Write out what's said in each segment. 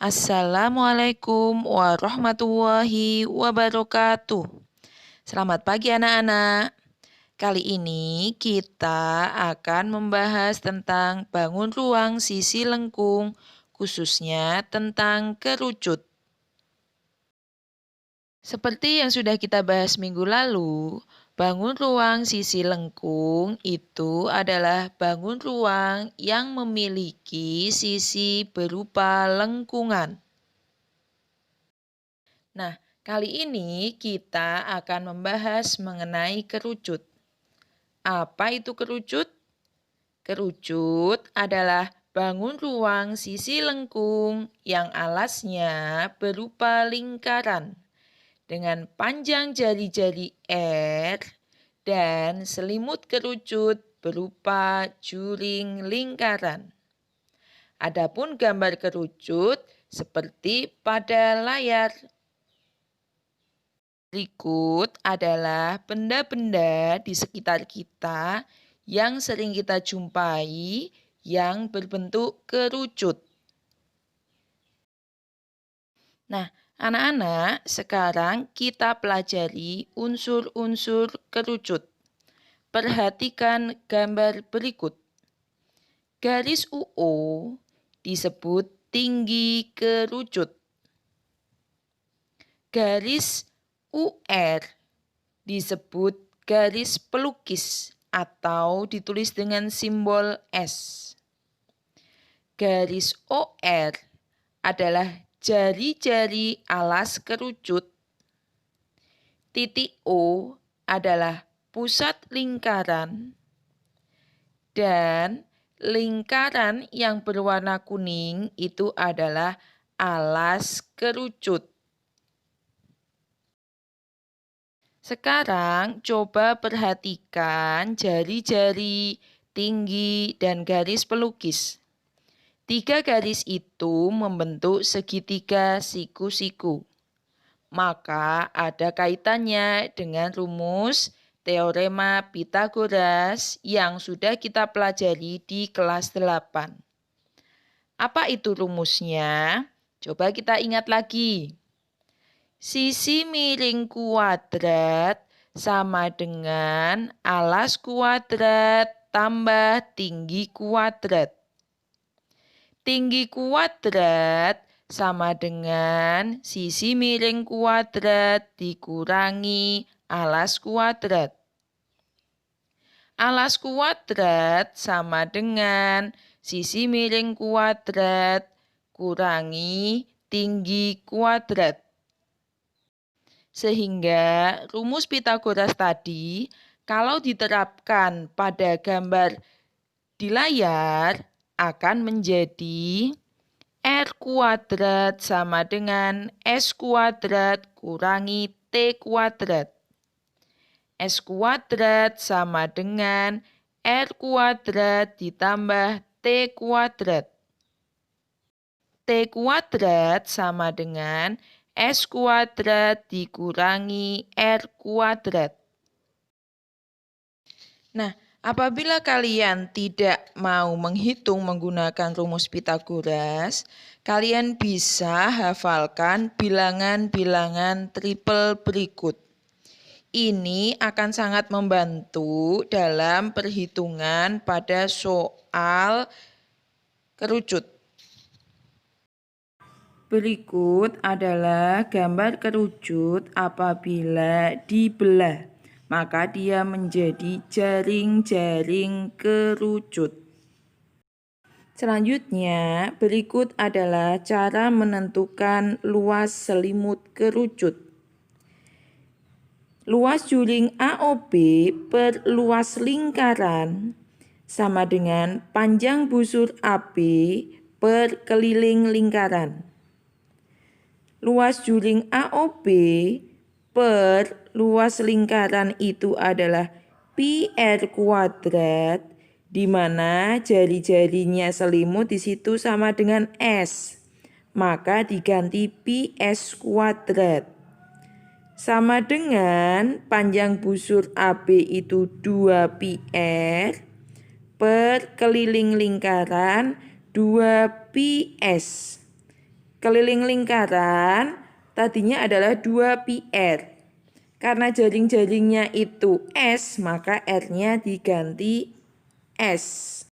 Assalamualaikum warahmatullahi wabarakatuh. Selamat pagi anak-anak. Kali ini kita akan membahas tentang bangun ruang sisi lengkung, khususnya tentang kerucut. Seperti yang sudah kita bahas minggu lalu, bangun ruang sisi lengkung itu adalah bangun ruang yang memiliki sisi berupa lengkungan. Nah, kali ini kita akan membahas mengenai kerucut. Apa itu kerucut? Kerucut adalah bangun ruang sisi lengkung yang alasnya berupa lingkaran dengan panjang jari-jari R dan selimut kerucut berupa juring lingkaran. Adapun gambar kerucut seperti pada layar. Berikut adalah benda-benda di sekitar kita yang sering kita jumpai yang berbentuk kerucut. Nah, anak-anak, sekarang kita pelajari unsur-unsur kerucut. Perhatikan gambar berikut. Garis UO disebut tinggi kerucut. Garis UR disebut garis pelukis atau ditulis dengan simbol S. Garis OR adalah jari-jari alas kerucut. Titik O adalah pusat lingkaran. Dan lingkaran yang berwarna kuning itu adalah alas kerucut. Sekarang coba perhatikan jari-jari, tinggi, dan garis pelukis. 3 garis itu membentuk segitiga siku-siku. Maka ada kaitannya dengan rumus teorema Pythagoras yang sudah kita pelajari di kelas 8. Apa itu rumusnya? Coba kita ingat lagi. Sisi miring kuadrat sama dengan alas kuadrat tambah tinggi kuadrat. Tinggi kuadrat sama dengan sisi miring kuadrat dikurangi alas kuadrat. Alas kuadrat sama dengan sisi miring kuadrat kurangi tinggi kuadrat. Sehingga rumus Pythagoras tadi kalau diterapkan pada gambar di layar akan menjadi R kuadrat sama dengan S kuadrat kurangi T kuadrat. S kuadrat sama dengan R kuadrat ditambah T kuadrat. T kuadrat sama dengan S kuadrat dikurangi R kuadrat. Nah, apabila kalian tidak mau menghitung menggunakan rumus Pythagoras, kalian bisa hafalkan bilangan-bilangan triple berikut. Ini akan sangat membantu dalam perhitungan pada soal kerucut. Berikut adalah gambar kerucut apabila dibelah, maka dia menjadi jaring-jaring kerucut. Selanjutnya, berikut adalah cara menentukan luas selimut kerucut. Luas juring AOB per luas lingkaran sama dengan panjang busur AB per keliling lingkaran. Luas juring AOB per luas lingkaran itu adalah PR kuadrat, di mana jari-jarinya selimut di situ sama dengan S. Maka diganti PS kuadrat. Sama dengan panjang busur AB itu 2PR per keliling lingkaran 2PS. Keliling lingkaran tadinya adalah 2πr. Karena jaring-jaringnya itu S, maka R-nya diganti S.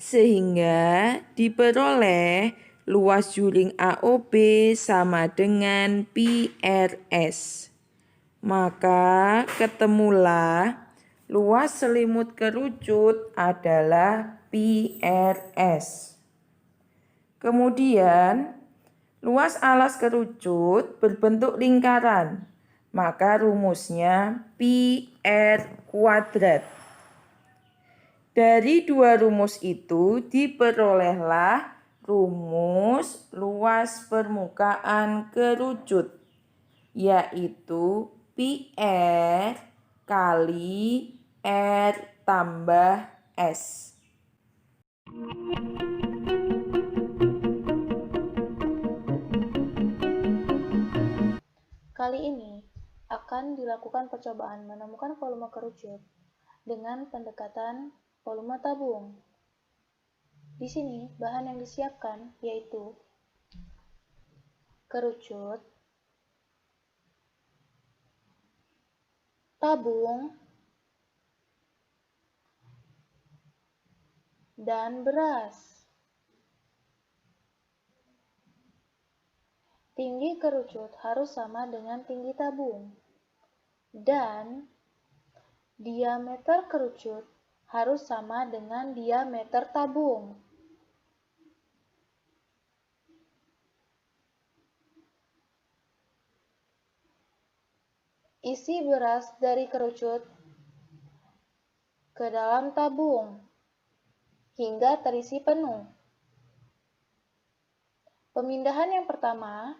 Sehingga diperoleh luas juring AOB sama dengan PRS. Maka ketemulah luas selimut kerucut adalah PRS. Kemudian luas alas kerucut berbentuk lingkaran. Maka rumusnya PR kuadrat. Dari dua rumus itu diperolehlah rumus luas permukaan kerucut, yaitu PR kali R tambah S. Kali ini akan dilakukan percobaan menemukan volume kerucut dengan pendekatan volume tabung. Di sini bahan yang disiapkan yaitu kerucut, tabung, dan beras. Tinggi kerucut harus sama dengan tinggi tabung, dan diameter kerucut harus sama dengan diameter tabung. Isi beras dari kerucut ke dalam tabung hingga terisi penuh. Pemindahan yang pertama,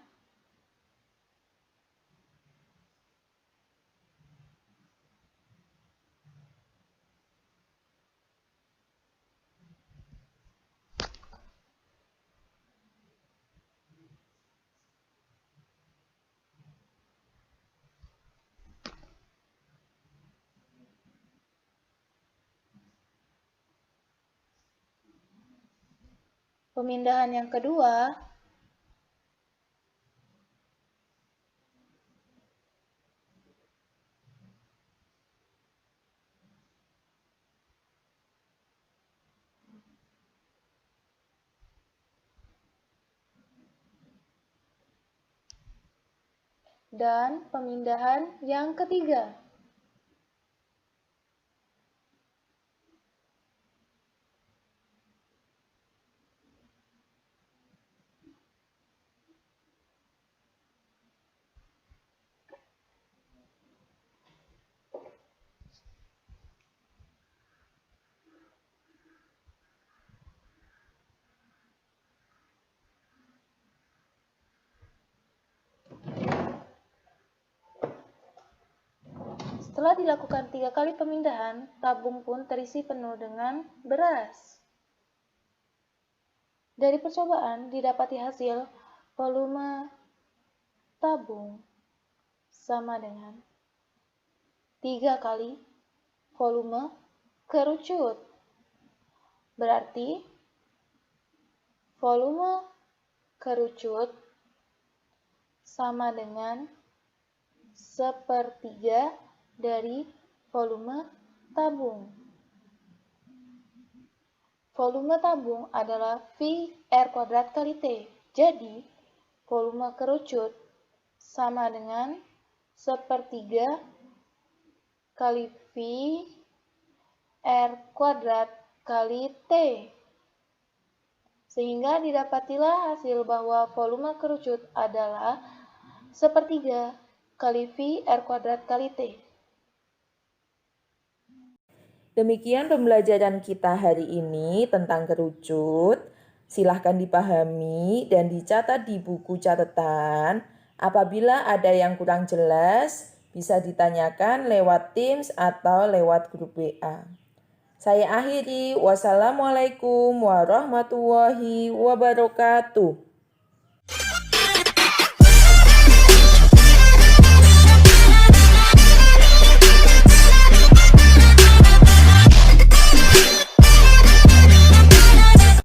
pemindahan yang kedua, dan pemindahan yang ketiga. Setelah dilakukan 3 kali pemindahan, tabung pun terisi penuh dengan beras. Dari percobaan didapati hasil volume tabung sama dengan 3 kali volume kerucut. Berarti volume kerucut sama dengan 1/3 dari volume tabung. Volume tabung adalah V R kuadrat kali T. Jadi, volume kerucut sama dengan 1/3 kali V R kuadrat kali T. Sehingga didapatilah hasil bahwa volume kerucut adalah 1/3 kali V R kuadrat kali T. Demikian pembelajaran kita hari ini tentang kerucut. Silahkan dipahami dan dicatat di buku catatan. Apabila ada yang kurang jelas, bisa ditanyakan lewat Teams atau lewat grup WA. Saya akhiri. Wassalamualaikum warahmatullahi wabarakatuh.